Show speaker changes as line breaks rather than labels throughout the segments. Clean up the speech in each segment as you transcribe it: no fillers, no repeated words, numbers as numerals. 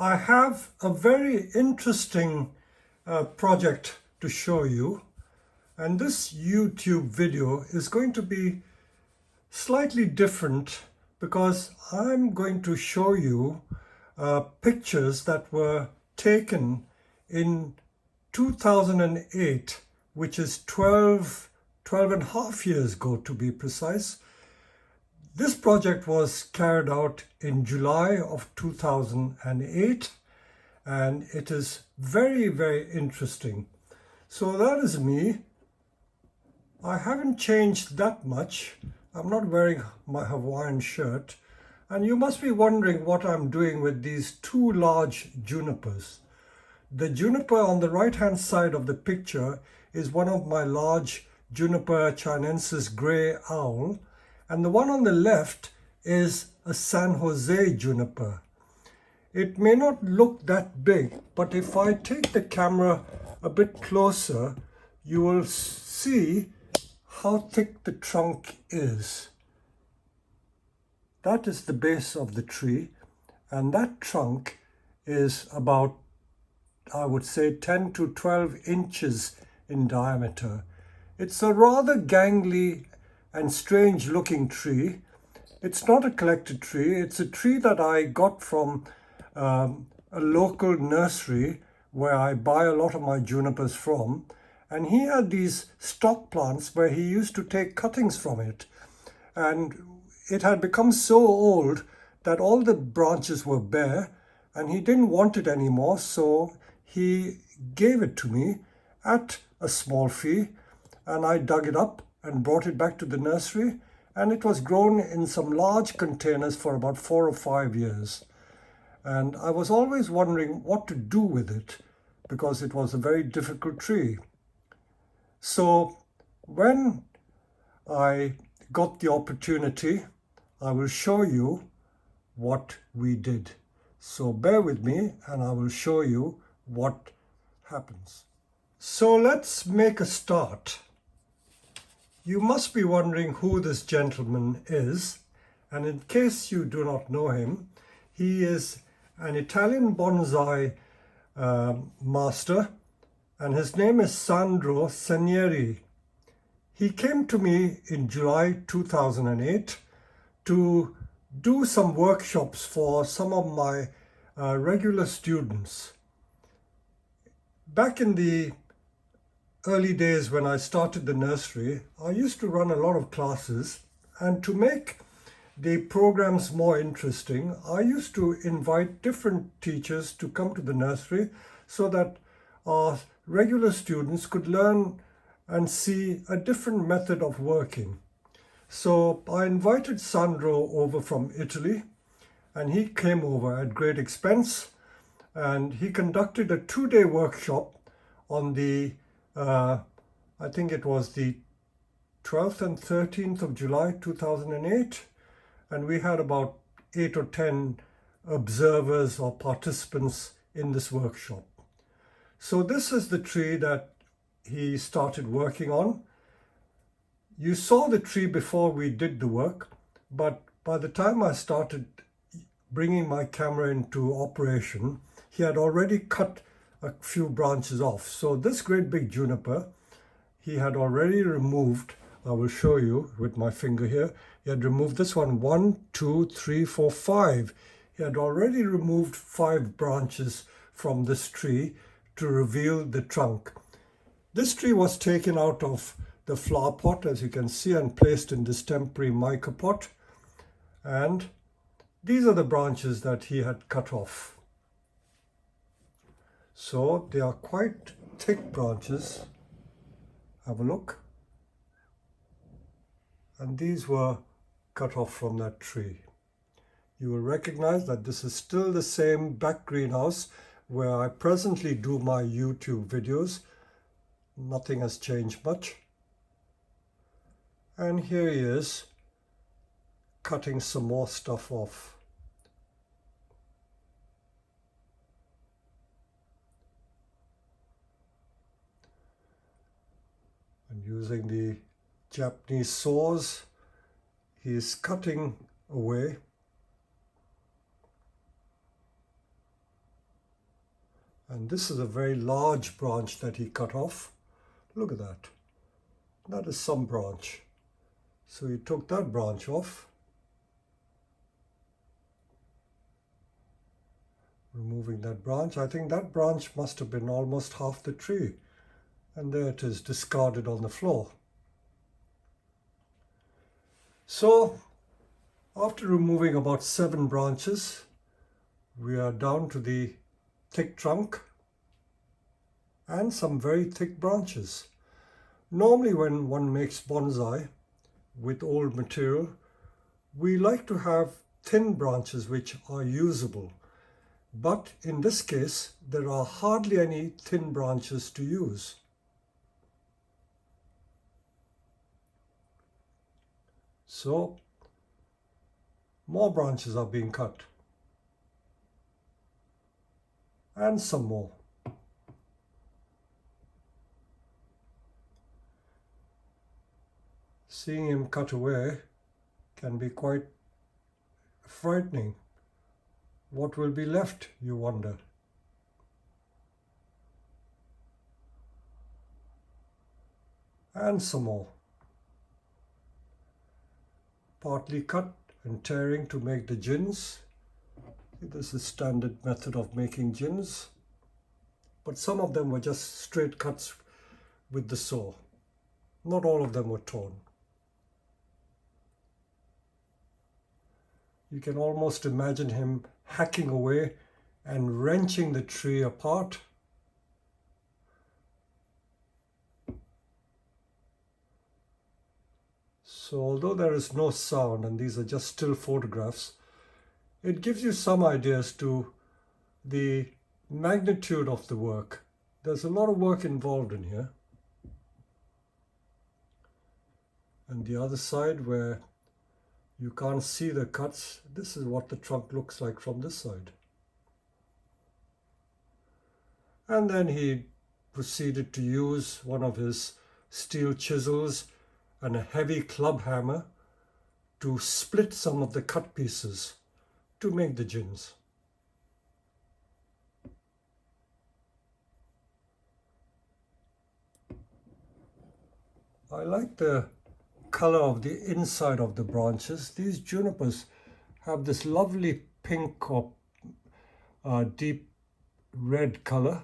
I have a very interesting project to show you, and this YouTube video is going to be slightly different because I'm going to show you pictures that were taken in 2008, which is 12 and a half years ago to be precise. This project was carried out in July of 2008, and it is very, very interesting. So that is me. I haven't changed that much. I'm not wearing my Hawaiian shirt, and you must be wondering what I'm doing with these two large junipers. The juniper on the right-hand side of the picture is one of my large Juniper chinensis grey owl, and the one on the left is a San Jose juniper. It may not look that big, but if I take the camera a bit closer, you will see how thick the trunk is. That is the base of the tree, and that trunk is about, I would say, 10 to 12 inches in diameter. It's a rather gangly and strange looking tree. It's not a collected tree. It's a tree that I got from a local nursery where I buy a lot of my junipers from. And he had these stock plants where he used to take cuttings from it. And it had become so old that all the branches were bare and he didn't want it anymore. So he gave it to me at a small fee, and I dug it up and brought it back to the nursery, and it was grown in some large containers for about 4 or 5 years. And I was always wondering what to do with it because it was a very difficult tree. So when I got the opportunity, I will show you what we did. So bear with me and I will show you what happens. So let's make a start. You must be wondering who this gentleman is, and in case you do not know him, he is an Italian bonsai master, and his name is Sandro Segneri. He came to me in July 2008 to do some workshops for some of my regular students. Back in the early days when I started the nursery, I used to run a lot of classes, and to make the programs more interesting, I used to invite different teachers to come to the nursery so that our regular students could learn and see a different method of working. So I invited Sandro over from Italy, and he came over at great expense, and he conducted a 2-day workshop on the I think it was the 12th and 13th of July 2008, and we had about 8 or 10 observers or participants in this workshop. So this is the tree that he started working on. You saw the tree before we did the work, but by the time I started bringing my camera into operation, he had already cut a few branches off. So this great big juniper, he had already removed, I will show you with my finger here, he had removed this one, 1, 2, 3, 4, 5. He had already removed 5 branches from this tree to reveal the trunk. This tree was taken out of the flower pot, as you can see, and placed in this temporary mica pot. And these are the branches that he had cut off. So they are quite thick branches. Have a look. And these were cut off from that tree. You will recognize that this is still the same back greenhouse where I presently do my YouTube videos. Nothing has changed much. And here he is cutting some more stuff off. And using the Japanese saws, he is cutting away. And this is a very large branch that he cut off. Look at that. That is some branch. So he took that branch off, removing that branch. I think that branch must have been almost half the tree. And there it is, discarded on the floor. So after removing about 7 branches, we are down to the thick trunk and some very thick branches. Normally when one makes bonsai with old material, we like to have thin branches which are usable. But in this case, there are hardly any thin branches to use. So more branches are being cut. And some more. Seeing him cut away can be quite frightening. What will be left, you wonder? And some more. Partly cut and tearing to make the gins. This is standard method of making gins. But some of them were just straight cuts with the saw. Not all of them were torn. You can almost imagine him hacking away and wrenching the tree apart. So although there is no sound and these are just still photographs, it gives you some ideas to the magnitude of the work. There's a lot of work involved in here. And the other side where you can't see the cuts, this is what the trunk looks like from this side. And then he proceeded to use one of his steel chisels and a heavy club hammer to split some of the cut pieces to make the gins. I like the color of the inside of the branches. These junipers have this lovely pink or deep red color.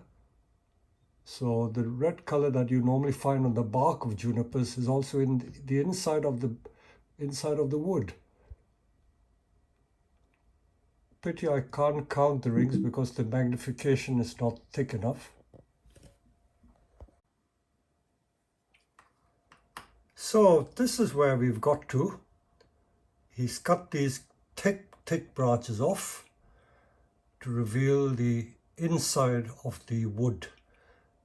So the red color that you normally find on the bark of junipers is also in the inside of the wood. Pity I can't count the rings because the magnification is not thick enough. So this is where we've got to. He's cut these thick branches off to reveal the inside of the wood.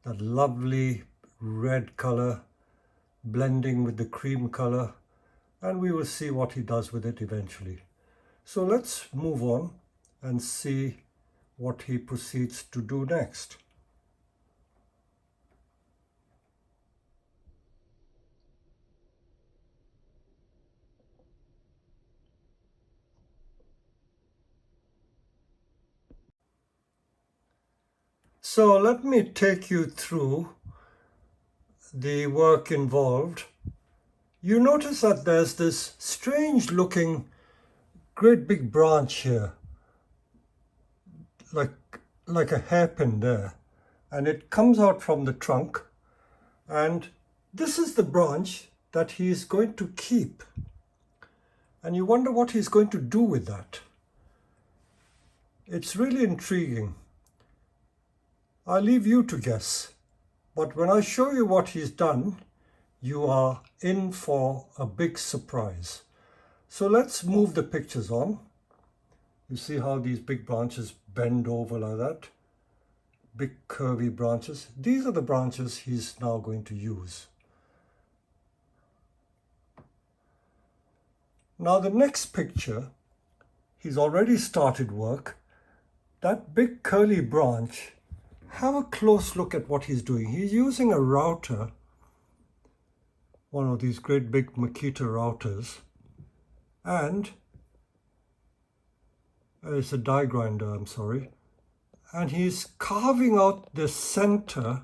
That lovely red color blending with the cream color, and we will see what he does with it eventually. So let's move on and see what he proceeds to do next. So let me take you through the work involved. You notice that there's this strange looking great big branch here, like a hairpin there, and it comes out from the trunk, and this is the branch that he is going to keep. And you wonder what he's going to do with that. It's really intriguing. I'll leave you to guess, but when I show you what he's done, you are in for a big surprise. So let's move the pictures on. You see how these big branches bend over like that? Big curvy branches. These are the branches he's now going to use. Now the next picture, he's already started work. That big curly branch, have a close look at what he's doing. He's using a router, one of these great big Makita routers, and it's a die grinder, I'm sorry. and he's carving out the center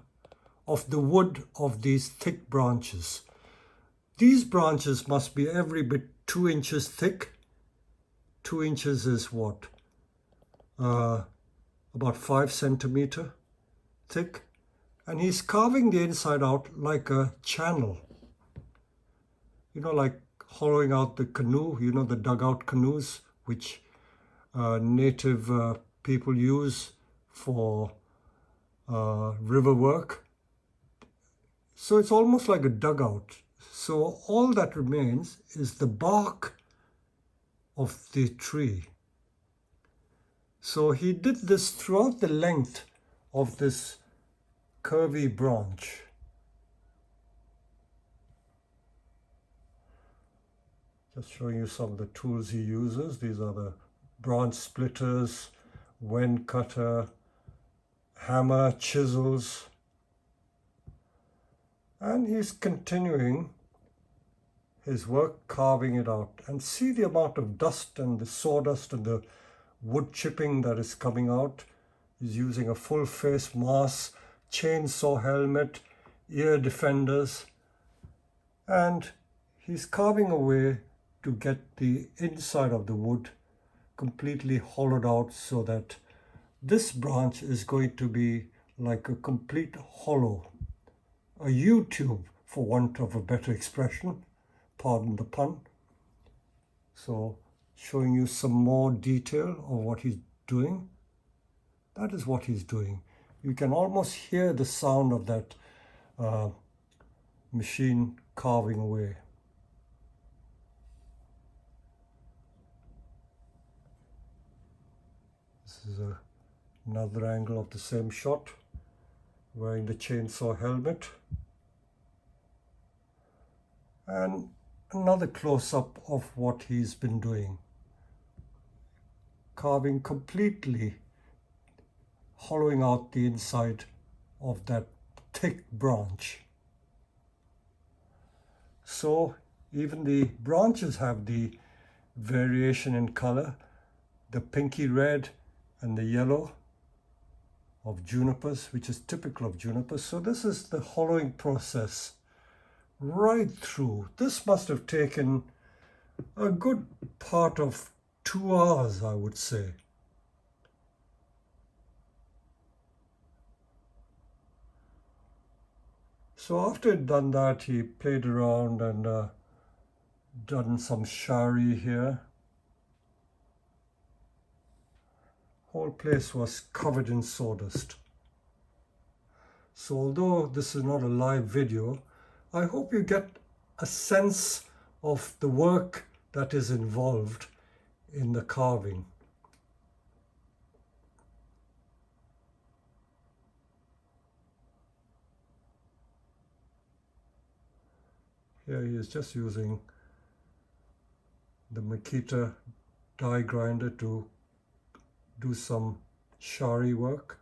of the wood of these thick branches. These branches must be every bit 2 inches thick. 2 inches is what? About 5 centimeter thick. And he's carving the inside out like a channel. You know, like hollowing out the canoe, you know, the dugout canoes, which native people use for river work. So it's almost like a dugout. So all that remains is the bark of the tree. So he did this throughout the length of this curvy branch. Just showing you some of the tools he uses. These are the branch splitters, wen cutter, hammer, chisels. And he's continuing his work carving it out. And see the amount of dust and the sawdust and the wood chipping that is coming out. He's using a full face mask, chainsaw helmet, ear defenders, and he's carving away to get the inside of the wood completely hollowed out so that this branch is going to be like a complete hollow, a U-tube for want of a better expression, pardon the pun. So showing you some more detail of what he's doing. That is what he's doing. You can almost hear the sound of that machine carving away. This is another angle of the same shot, wearing the chainsaw helmet. And another close-up of what he's been doing. Carving completely, hollowing out the inside of that thick branch. So even the branches have the variation in color, the pinky red and the yellow of junipers, which is typical of junipers. So this is the hollowing process right through. This must have taken a good part of 2 hours, I would say. So after he'd done that, he played around and done some shari here. Whole place was covered in sawdust. So although this is not a live video, I hope you get a sense of the work that is involved in the carving. Here he is just using the Makita die grinder to do some shari work.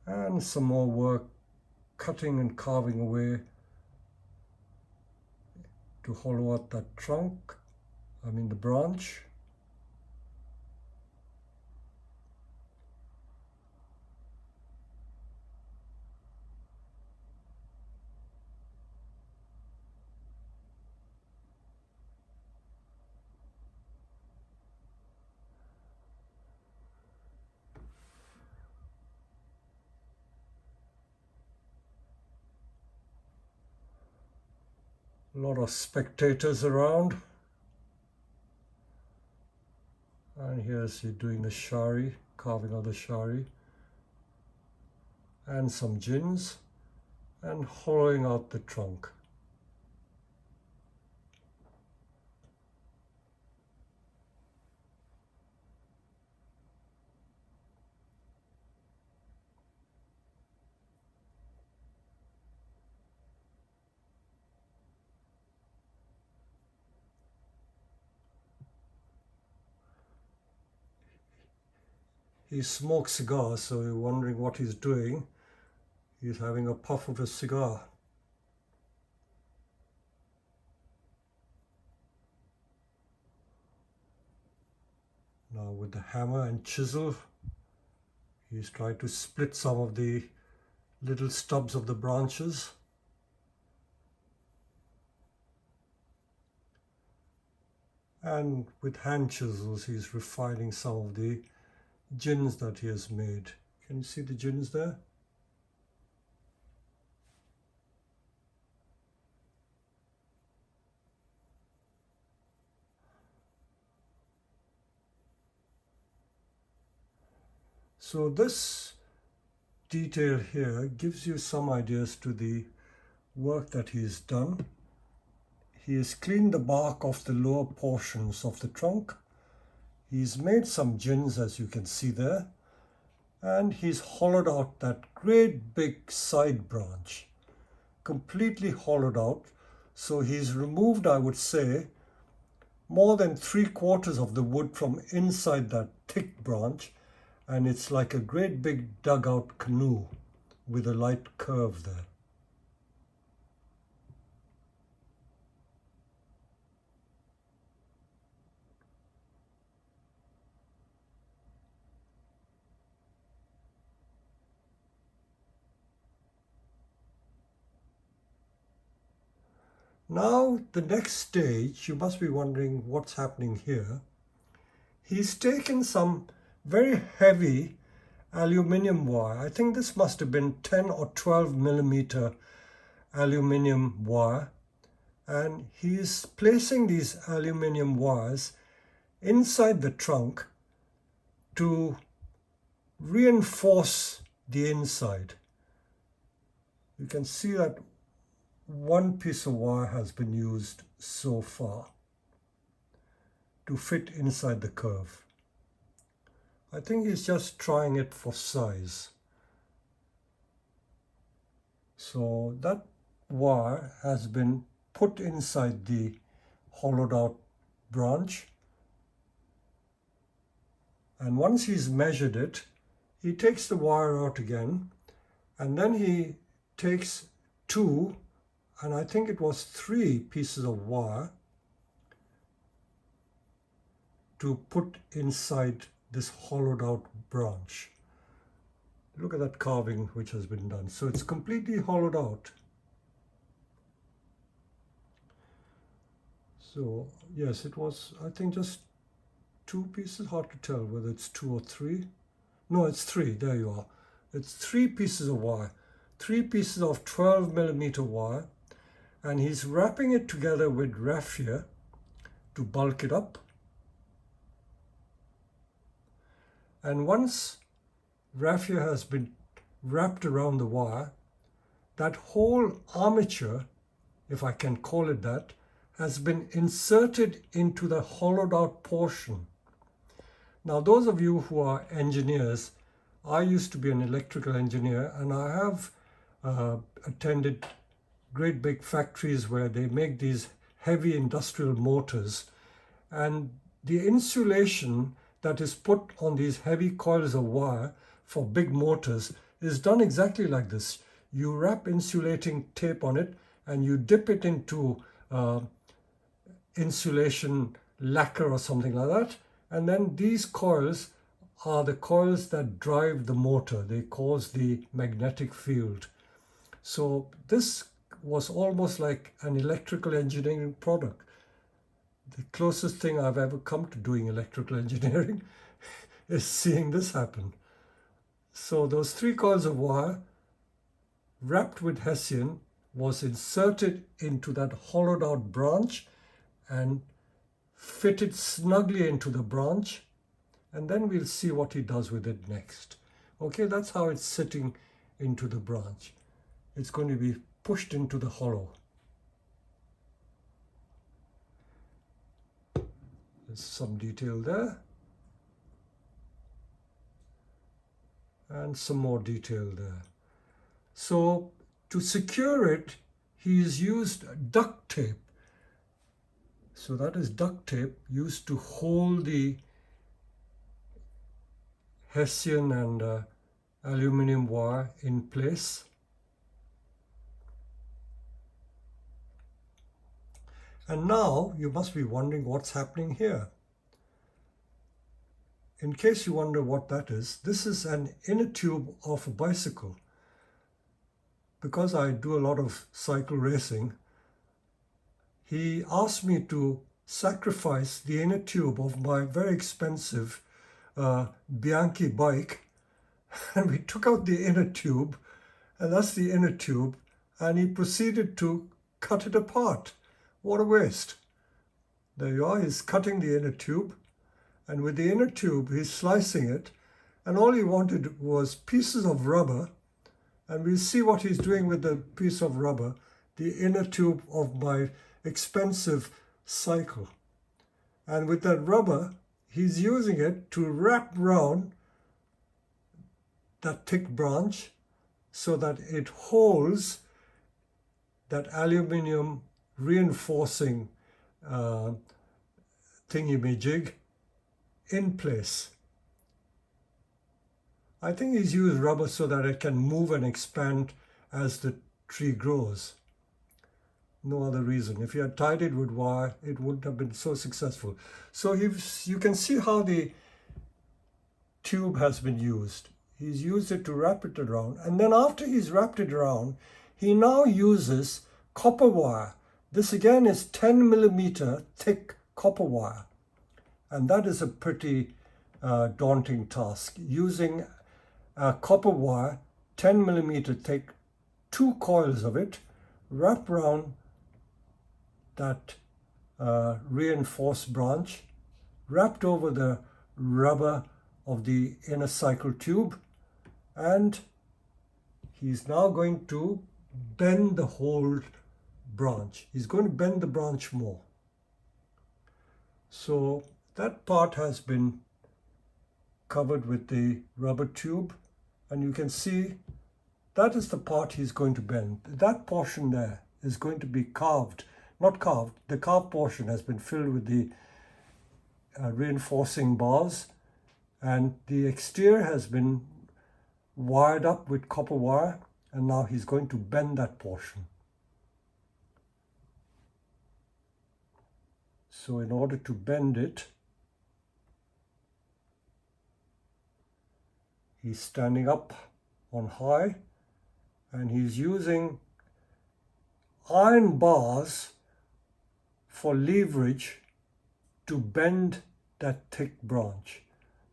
And some more work cutting and carving away to hollow out that trunk, the branch. A lot of spectators around. And here's he doing the shari, carving out the shari. And some gins. And hollowing out the trunk. He smokes cigars, so you're wondering what he's doing. He's having a puff of a cigar. Now with the hammer and chisel, he's trying to split some of the little stubs of the branches. And with hand chisels, he's refining some of the gins that he has made. Can you see the gins there? So this detail here gives you some ideas to the work that he's done. He has cleaned the bark off the lower portions of the trunk. He's made some gins, as you can see there, and he's hollowed out that great big side branch, completely hollowed out. So he's removed, I would say, more than 3/4 of the wood from inside that thick branch, and it's like a great big dugout canoe with a light curve there. Now, the next stage, you must be wondering what's happening here. He's taken some very heavy aluminium wire. I think this must have been 10 or 12 millimeter aluminium wire. And he's placing these aluminium wires inside the trunk to reinforce the inside. You can see that one piece of wire has been used so far to fit inside the curve. I think he's just trying it for size. So that wire has been put inside the hollowed out branch, and once he's measured it, he takes the wire out again, and then he takes two, and I think it was 3 pieces of wire to put inside this hollowed out branch. Look at that carving which has been done. So it's completely hollowed out. So yes, it was, I think, just 2 pieces. Hard to tell whether it's 2 or 3. No, it's 3. There you are. It's 3 pieces of wire. 3 pieces of 12 millimeter wire. And he's wrapping it together with raffia to bulk it up. And once raffia has been wrapped around the wire, that whole armature, if I can call it that, has been inserted into the hollowed out portion. Now, those of you who are engineers, I used to be an electrical engineer, and I have attended great big factories where they make these heavy industrial motors, and the insulation that is put on these heavy coils of wire for big motors is done exactly like this. You wrap insulating tape on it and you dip it into insulation lacquer or something like that, and then these coils are the coils that drive the motor. They cause the magnetic field. So this was almost like an electrical engineering product. The closest thing I've ever come to doing electrical engineering is seeing this happen. So those 3 coils of wire wrapped with hessian was inserted into that hollowed out branch and fitted snugly into the branch, and then we'll see what he does with it next. Okay, that's how it's sitting into the branch. It's going to be pushed into the hollow. There's some detail there. And some more detail there. So to secure it, he's used duct tape. So that is duct tape used to hold the Hessian and aluminium wire in place. And now you must be wondering what's happening here. In case you wonder what that is, this is an inner tube of a bicycle. Because I do a lot of cycle racing, he asked me to sacrifice the inner tube of my very expensive Bianchi bike, and we took out the inner tube, and that's the inner tube, and he proceeded to cut it apart. What a waste. There you are, he's cutting the inner tube, and with the inner tube he's slicing it, and all he wanted was pieces of rubber, and we'll see what he's doing with the piece of rubber, the inner tube of my expensive cycle. And with that rubber, he's using it to wrap round that thick branch so that it holds that aluminium reinforcing thingy-majig in place. I think he's used rubber so that it can move and expand as the tree grows. No other reason. If you had tied it with wire, it wouldn't have been so successful. So you can see how the tube has been used. He's used it to wrap it around. And then after he's wrapped it around, he now uses copper wire. This again is 10 millimeter thick copper wire. And that is a pretty daunting task. Using copper wire, 10 millimeter thick, 2 coils of it, wrap around that reinforced branch, wrapped over the rubber of the inner cycle tube, and he's now going to bend the whole branch. He's going to bend the branch more. So that part has been covered with the rubber tube, and you can see that is the part he's going to bend. That portion there is going to be carved. Not carved, the carved portion has been filled with the reinforcing bars, and the exterior has been wired up with copper wire, and now he's going to bend that portion. So in order to bend it, he's standing up on high, and he's using iron bars for leverage to bend that thick branch.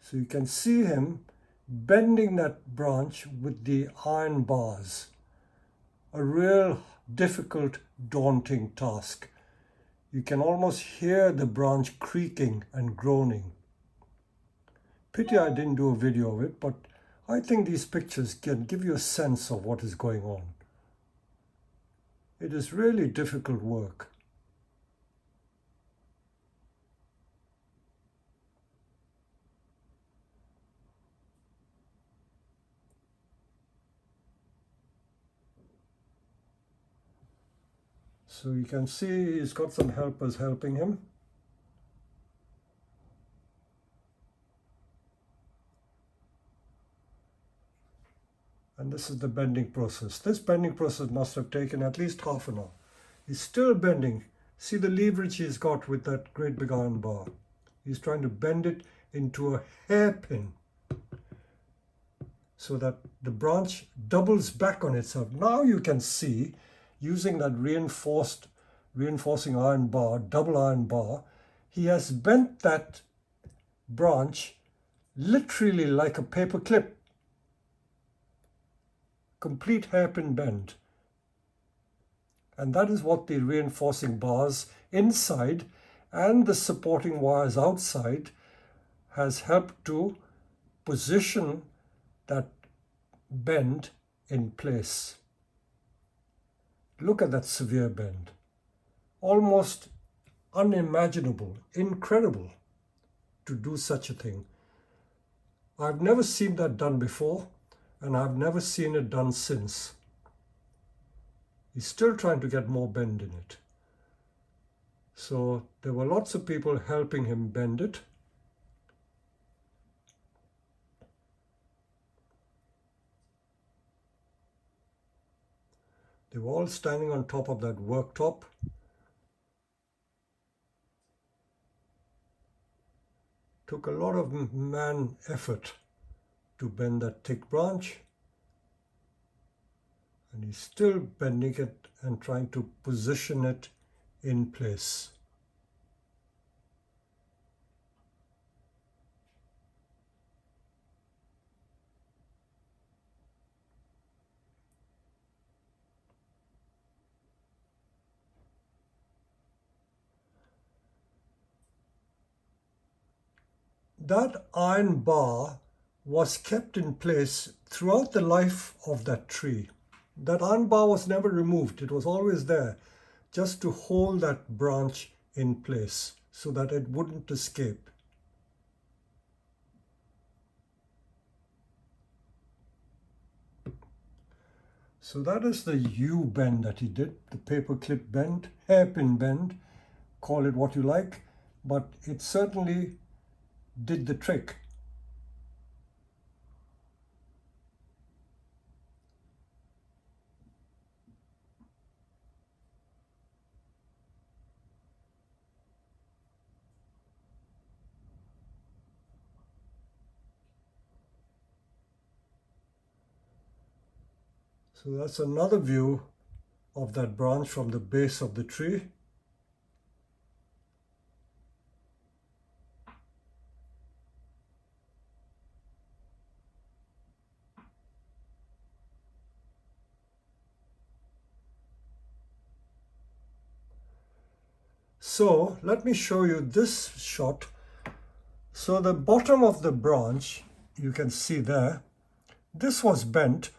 So you can see him bending that branch with the iron bars. A real difficult, daunting task. You can almost hear the branch creaking and groaning. Pity I didn't do a video of it, but I think these pictures can give you a sense of what is going on. It is really difficult work. So you can see he's got some helpers helping him. And this is the bending process. This bending process must have taken at least half an hour. He's still bending. See the leverage he's got with that great big iron bar. He's trying to bend it into a hairpin so that the branch doubles back on itself. Now you can see, using that reinforcing iron bar, double iron bar, he has bent that branch literally like a paper clip. Complete hairpin bend. And that is what the reinforcing bars inside and the supporting wires outside has helped to position that bend in place. Look at that severe bend. Almost unimaginable, incredible to do such a thing. I've never seen that done before, and I've never seen it done since. He's still trying to get more bend in it. So there were lots of people helping him bend it. They were all standing on top of that worktop. Took a lot of man effort to bend that thick branch. And he's still bending it and trying to position it in place. That iron bar was kept in place throughout the life of that tree. That iron bar was never removed. It was always there just to hold that branch in place so that it wouldn't escape. So that is the U bend that he did, the paperclip bend, hairpin bend, call it what you like, but it certainly did the trick. So that's another view of that branch from the base of the tree. So let me show you this shot. So the bottom of the branch, you can see there, this was bent,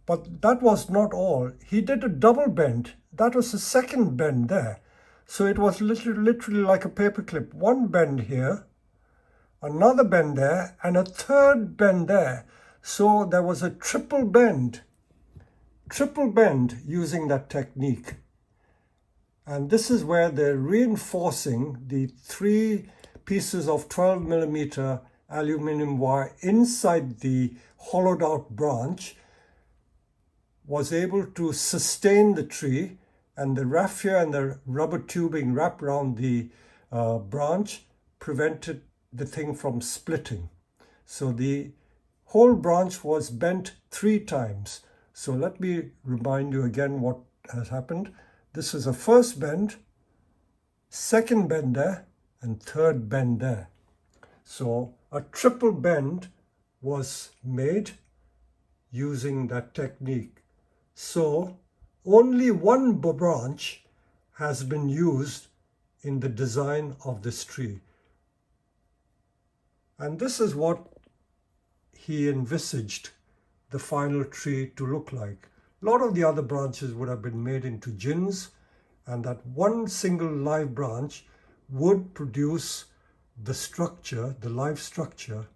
but that was not all. He did a double bend. That was the second bend there. So it was literally like a paperclip. One bend here, another bend there, and a third bend there. So there was a triple bend using that technique. And this is where they're reinforcing the 3 pieces of 12mm aluminum wire inside the hollowed out branch was able to sustain the tree, and the raffia and the rubber tubing wrapped around the branch prevented the thing from splitting. So the whole branch was bent 3 times. So let me remind you again what has happened. This is a first bend, second bend there, and third bend there. So a triple bend was made using that technique. So only one branch has been used in the design of this tree. And this is what he envisaged the final tree to look like. A lot of the other branches would have been made into gins, and that one single live branch would produce the structure, the live structure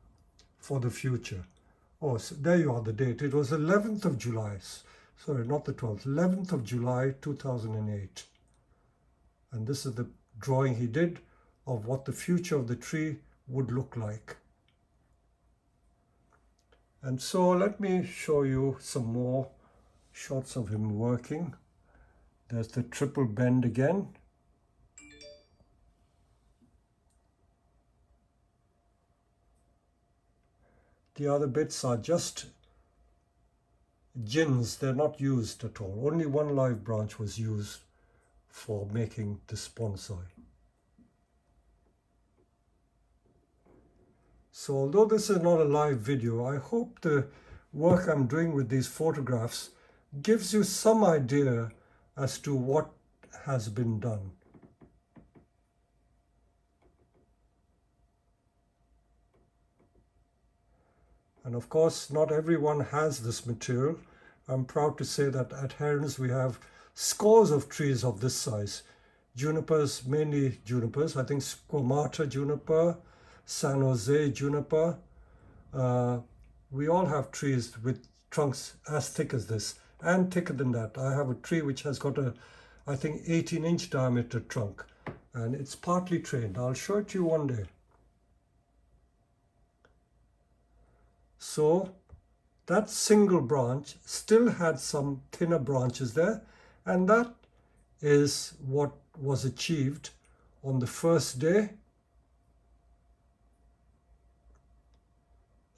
for the future. Oh, so there you are, the date. It was 11th of July. Sorry, not the 12th, 11th of July 2008. And this is the drawing he did of what the future of the tree would look like. And so let me show you some more shots of him working. There's the triple bend again. The other bits are just gins, they're not used at all. Only one live branch was used for making this bonsai. So although this is not a live video, I hope the work I'm doing with these photographs gives you some idea as to what has been done. And of course, not everyone has this material. I'm proud to say that at Herons we have scores of trees of this size. Junipers, mainly junipers, I think squamata juniper, San Jose juniper. We all have trees with trunks as thick as this and thicker than that. I have a tree which has got a, I think, 18-inch diameter trunk, and it's partly trained. I'll show it to you one day. So that single branch still had some thinner branches there, And that is what was achieved on the first day.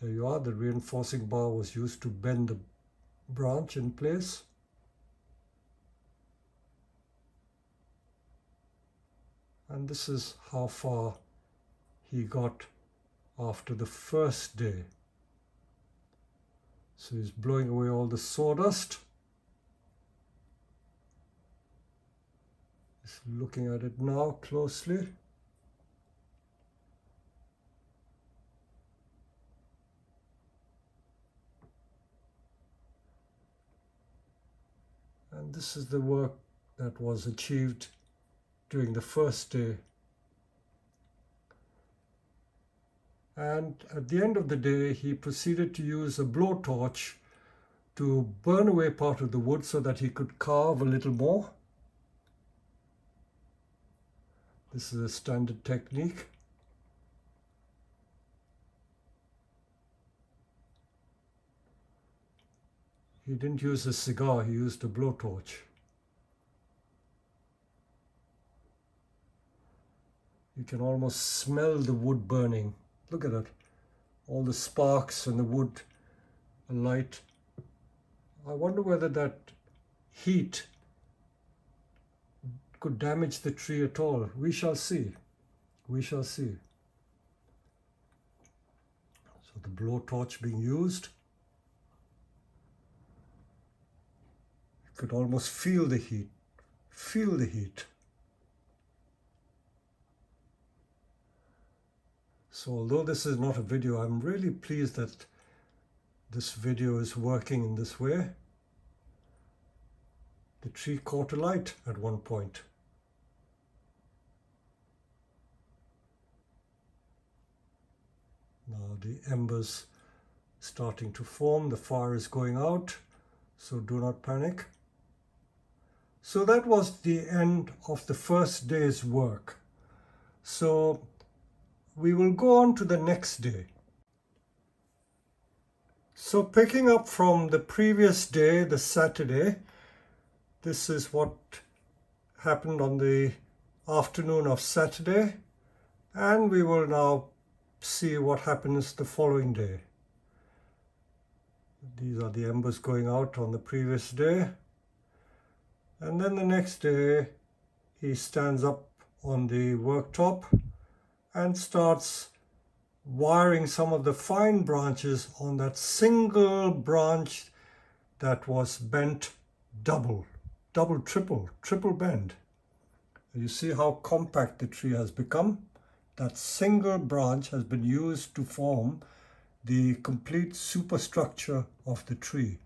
There you are, the reinforcing bar was used to bend the branch in place. And this is how far he got after the first day. So he's blowing away all the sawdust. Just looking at it now closely. And this is the work that was achieved during the first day. And at the end of the day, he proceeded to use a blowtorch to burn away part of the wood so that he could carve a little more. This is a standard technique. He didn't use a cigar, he used a blowtorch. You can almost smell the wood burning. Look at it. All the sparks and the wood alight. I wonder whether that heat could damage the tree at all. We shall see. We shall see. So the blowtorch being used. You could almost feel the heat. Feel the heat. So although this is not a video, I'm really pleased that this video is working in this way. The tree caught alight at one point. Now the embers starting to form, the fire is going out, so do not panic. So that was the end of the first day's work. So we will go on to the next day. So picking up from the previous day, the Saturday, this is what happened on the afternoon of Saturday, and we will now see what happens the following day. These are the embers going out on the previous day, and then the next day he stands up on the worktop and starts wiring some of the fine branches on that single branch that was bent double, triple bend. You see how compact the tree has become? That single branch has been used to form the complete superstructure of the tree.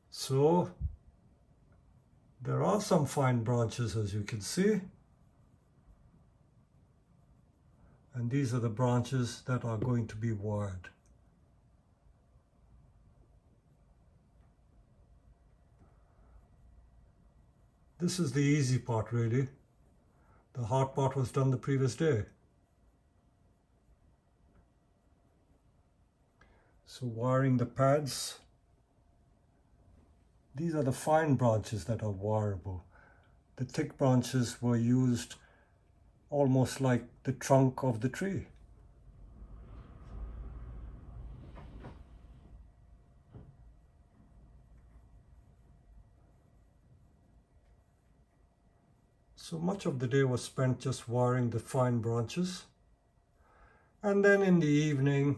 So there are some fine branches, as you can see, and these are the branches that are going to be wired. This is the easy part, really. The hard part was done the previous day. So wiring the pads. These are the fine branches that are wireable. The thick branches were used almost like the trunk of the tree. So much of the day was spent just wiring the fine branches. And then in the evening,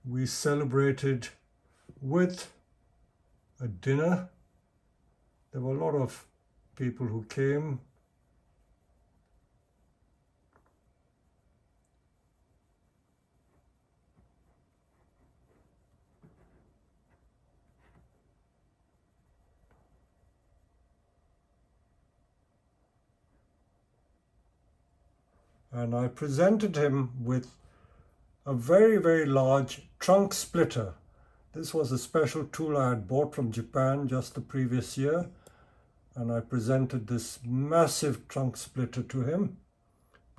we celebrated with a dinner. There were a lot of people who came. And I presented him with a very, very large trunk splitter. This was a special tool I had bought from Japan just the previous year, and I presented this massive trunk splitter to him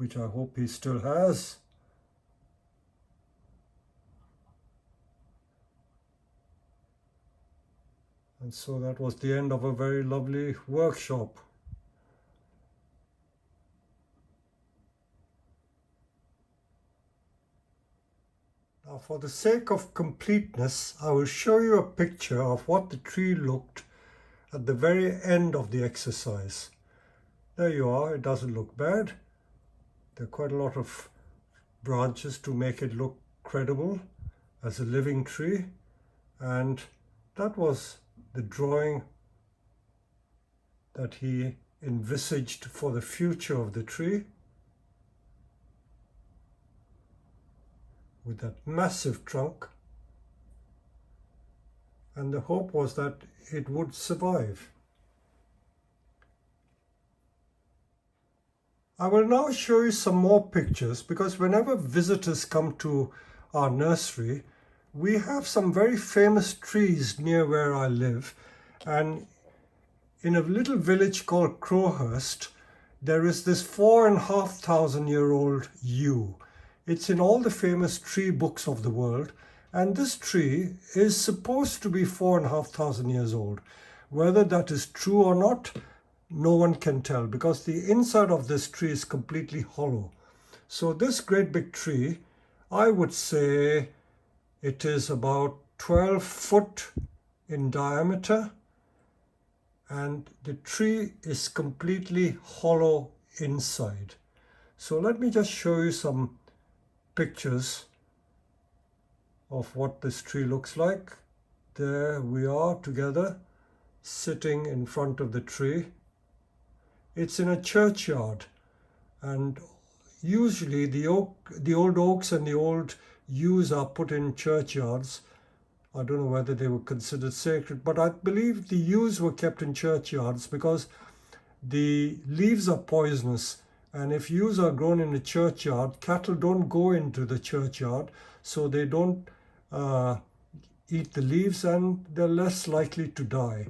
which I hope he still has. And so that was the end of a very lovely workshop. Now, for the sake of completeness, I will show you a picture of what the tree looked at the very end of the exercise. There you are. It doesn't look bad. There are quite a lot of branches to make it look credible as a living tree. And that was the drawing that he envisaged for the future of the tree, with that massive trunk, and the hope was that it would survive. I will now show you some more pictures, because whenever visitors come to our nursery, we have some very famous trees near where I live, and in a little village called Crowhurst, there is this 4,500-year-old yew. It's in all the famous tree books of the world, and this tree is supposed to be 4,500 years old. Whether that is true or not, no one can tell, because the inside of this tree is completely hollow. So this great big tree, I would say it is about 12 foot in diameter, and the tree is completely hollow inside. So let me just show you some pictures of what this tree looks like. There we are together, sitting in front of the tree. It's in a churchyard, and usually the old oaks and the old yews are put in churchyards. I don't know whether they were considered sacred, but I believe the yews were kept in churchyards because the leaves are poisonous, and if yews are grown in a churchyard, cattle don't go into the churchyard, so they don't eat the leaves, and they're less likely to die.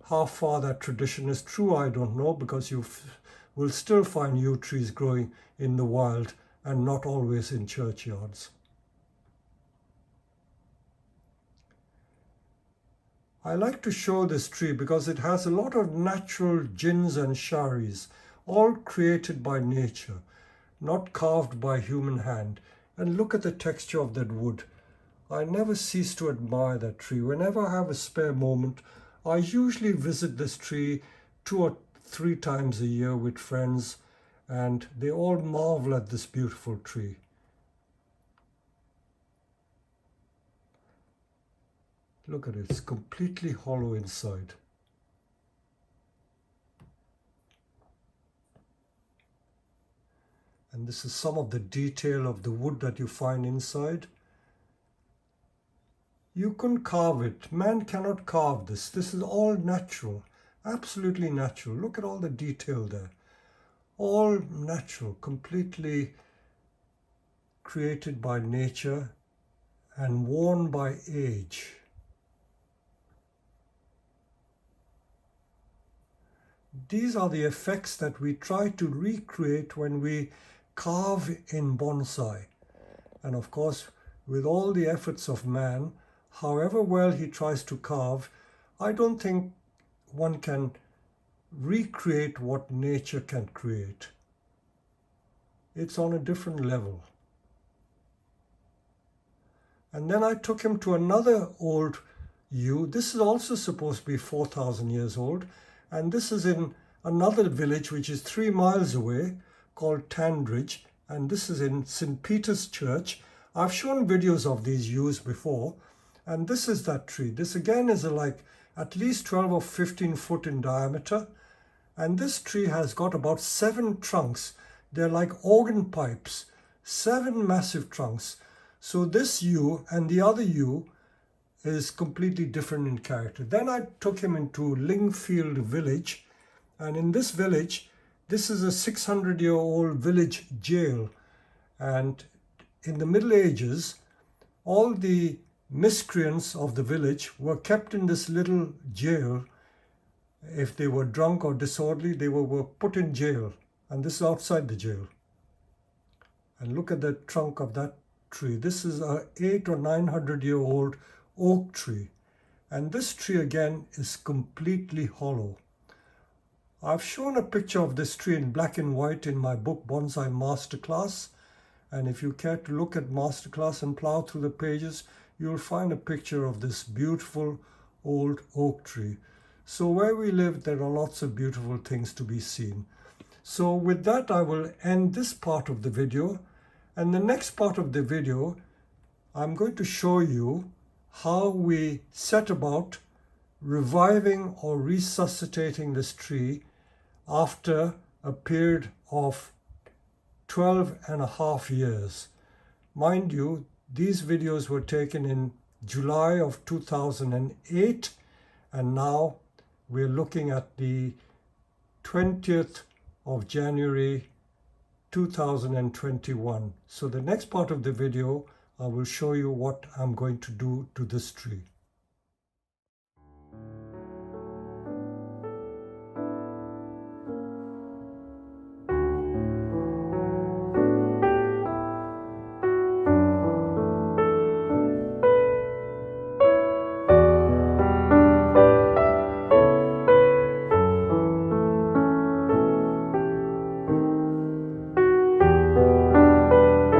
How far that tradition is true, I don't know, because you will still find yew trees growing in the wild and not always in churchyards. I like to show this tree because it has a lot of natural gins and sharis, all created by nature, not carved by human hand. And look at the texture of that wood. I never cease to admire that tree. Whenever I have a spare moment, I usually visit this tree 2 or 3 times a year with friends, and they all marvel at this beautiful tree. Look at it, it's completely hollow inside. And this is some of the detail of the wood that you find inside. You can carve it. Man cannot carve this. This is all natural, absolutely natural. Look at all the detail there. All natural, completely created by nature and worn by age. These are the effects that we try to recreate when we carve in bonsai. And of course, with all the efforts of man, however well he tries to carve, I don't think one can recreate what nature can create. It's on a different level. And then I took him to another old yew. This is also supposed to be 4,000 years old. And this is in another village which is 3 miles away called Tandridge. And this is in St. Peter's Church. I've shown videos of these yews before. And this is that tree. This again is like at least 12 or 15 foot in diameter. And this tree has got about 7 trunks. They're like organ pipes, 7 massive trunks. So this yew and the other yew is completely different in character. Then I took him into Lingfield village, and in this village, this is a 600-year-old village jail, and in the Middle Ages, all the miscreants of the village were kept in this little jail. If they were drunk or disorderly, they were put in jail, and this is outside the jail. And look at the trunk of that tree. This is a 800 or 900-year-old oak tree. And this tree again is completely hollow. I've shown a picture of this tree in black and white in my book Bonsai Masterclass. And if you care to look at Masterclass and plow through the pages, you'll find a picture of this beautiful old oak tree. So where we live, there are lots of beautiful things to be seen. So with that, I will end this part of the video. And the next part of the video, I'm going to show you how we set about reviving or resuscitating this tree after a period of 12.5 years. Mind you, these videos were taken in July of 2008, and now we're looking at the 20th of January 2021. So the next part of the video, I will show you what I'm going to do to this tree.